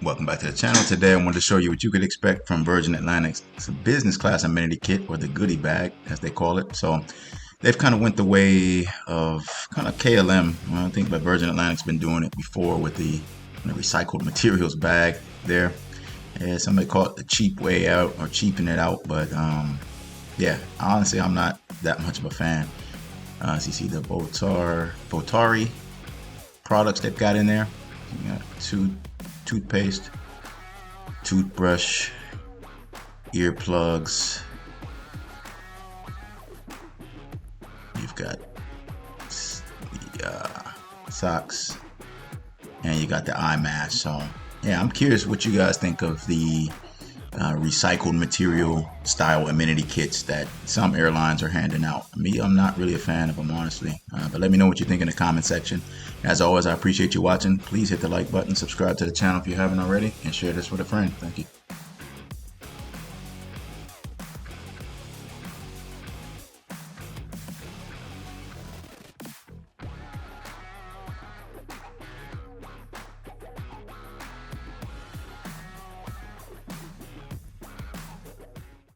Welcome back to the channel. Today I wanted to show you what you could expect from Virgin Atlantic's business class amenity kit, or the goodie bag as they call it. So they've kind of went the way of kind of KLM. I think that Virgin Atlantic's been doing it before with the recycled materials bag there. And somebody call it the cheap way out or cheaping it out, but yeah, honestly I'm not that much of a fan. As you see, the Botari products they've got in there. You got toothpaste, toothbrush, earplugs. You've got the socks, and you got the eye mask. So yeah, I'm curious what you guys think of the recycled material style amenity kits that some airlines are handing out. Me, I'm not really a fan of them, honestly. But let me know what you think in the comment section. As always, I appreciate you watching. Please hit the like button, subscribe to the channel if you haven't already, and share this with a friend. Thank you.